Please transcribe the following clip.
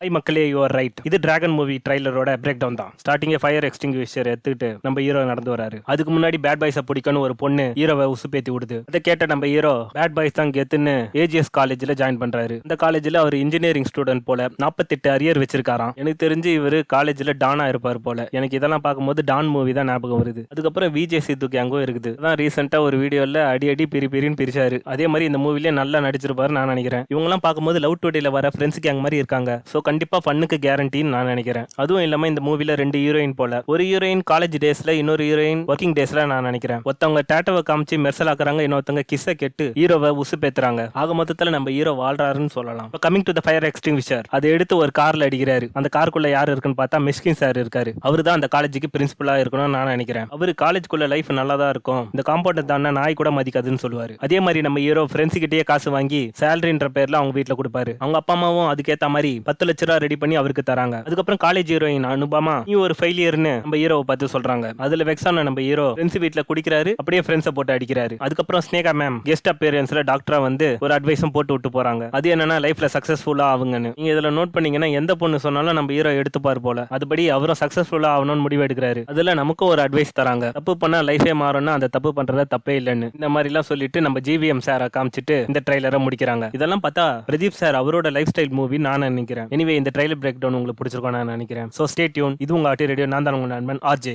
High மக்களே, you are right. இது dragon movie ட்ரைலரோட break down தான். ஸ்டார்டிங்கே ஃபயர் எக்ஸ்டிங்விஷர் எடுத்துக்கிட்டு நம்ம ஹீரோ நடந்து வராரு. அதுக்கு முன்னாடி பேட் பாய்ஸை பிடிக்கணும் ஒரு பொண்ணு ஹீரோவை உசுப்பேத்தி விடுது. அதை கேட்ட நம்ம ஹீரோ பேட் பாய்ஸ் தான் கெத்துன்னு ஏஜிஎஸ் காலேஜ்ல ஜாயின் பண்றாரு. இந்த காலேஜ்ல அவர் இன்ஜினியரிங் ஸ்டூடெண்ட் போல 48 அரியர் வச்சிருக்காராம். எனக்கு தெரிஞ்சு இவரு காலேஜ்ல டானா இருப்பார் போல. எனக்கு இதெல்லாம் பார்க்கும்போது டான் மூவி தான் ஞாபகம் வருது. அதுக்கப்புறம் விஜய் சித்து கேங்கும் இருக்குது. அதான் ரீசெண்டா ஒரு வீடியோல அடி பிரின்னு பிரிச்சாரு. அதே மாதிரி இந்த மூவில நல்லா நடிச்சிருப்பாரு நான் நினைக்கிறேன். இவங்க எல்லாம் பார்க்கும்போது லவ் டுடேல வர ஃப்ரெண்ட்ஸ் கேங் மாதிரி இருக்காங்க. சோ கண்டிப்பா ஃபன்னுக்கு கேரண்டின்னு நான் நினைக்கிறேன். அதுவும் இல்லாம இந்த மூவில 2 ஹீரோயின் போல. ஒரு ஹீரோயின் காலேஜ் டேஸ்ல, இன்னொரு ஹீரோயின் ஒர்க்கிங் டேஸ்ல நான் நினைக்கிறேன். ஒருத்தவங்க டேட்டோவை காமிச்சு மெர்சல் ஆக்குறாங்க, இன்னொருத்தவங்க கிஸ்ஸை கெட்டு ஹீரோவை உசுப்பேத்துறாங்க. ஆக மொத்தத்துல நம்ம ஹீரோ வாழ்றாருன்னு சொல்லலாம். Coming to the fire extinguisher, அதை எடுத்து ஒரு கார்ல அடிக்கிறாரு. அந்த காருக்குள்ள யார் இருக்குன்னு பார்த்தா மிஸ்கின் சார் இருக்காரு. அவரு தான் அந்த காலேஜுக்கு பிரின்சிபலா இருக்கணும்னு நான் நினைக்கிறேன். அவரு காலேஜ்குள்ள லைஃப் நல்லா தான் இருக்கும், இந்த காம்பவுண்ட் தானே நாய் கூட மதிக்காதுன்னு சொல்லுவாரு. அதே மாதிரி நம்ம ஹீரோ ஃப்ரெண்ட்ஸ் கிட்டே காசு வாங்கி சேலரின்ற பேர்ல அவங்க வீட்டுல கொடுப்பாரு. அவங்க அப்பா அம்மாவும் அதுக்கேத்த மாதிரி 10 லட்ச ரூபா ரெடி பண்ணி அவருக்கு தராங்க. அதுக்கப்புறம் காலேஜ் ஹீரோயின் அனுபமா நீ ஒரு ஃபெயிலியர்னு நம்ம ஹீரோவை பார்த்து சொல்றாங்க. அதுல வெக்ஸான நம்ம ஹீரோ ஃப்ரெண்ட்ஸ் வீட்ல குடிக்கிறாரு, அப்படியே ஃப்ரெண்ட்ஸை போட்டு அடிக்கிறாரு. அதுக்கப்புறம் ஸ்னேகா மேம் கெஸ்ட் அப்பியரன்ஸ்ல டாக்டரா வந்து ஒரு அட்வைஸும் போட்டு விட்டு போறாங்க. அது என்னன்னா லைஃப்ல சக்சஸ்ஃபுல்லா ஆகுங்கன்னு. நீங்க இதுல நோட் பண்ணீங்கன்னா எந்த பொண்ணு சொன்னாலும் நம்ம ஹீரோ எடுத்துப்பாரு போல. அதுபடி அவரும் சக்சஸ்ஃபுல்லா ஆகணும்னு முடிவு எடுக்கிறாரு. அதுல நமக்கும் ஒரு அட்வைஸ் தராங்க. தப்பு பண்ணா லைஃபே மாறும்னா அந்த தப்பு பண்றத தப்பே இல்லைன்னு. இந்த மாதிரி எல்லாம் சொல்லிட்டு நம்ம ஜிவிஎம் சாரை காமிச்சிட்டு இந்த ட்ரைலரை முடிக்கிறாங்க. இதெல்லாம் பார்த்தா பிரதீப் சார் அவரோட லைஃப் ஸ்டைல் மூவி நான் நினைக்கிறேன். எனிவே இந்த ட்ரைலர் பிரேக் டவுன் உங்களுக்கு பிடிச்சிருக்கோம் நான் நினைக்கிறேன். So stay tune. இது உங்க ஆர்டி ரேடியோ. நான் தான் உங்க நண்பன் ஆர்ஜே.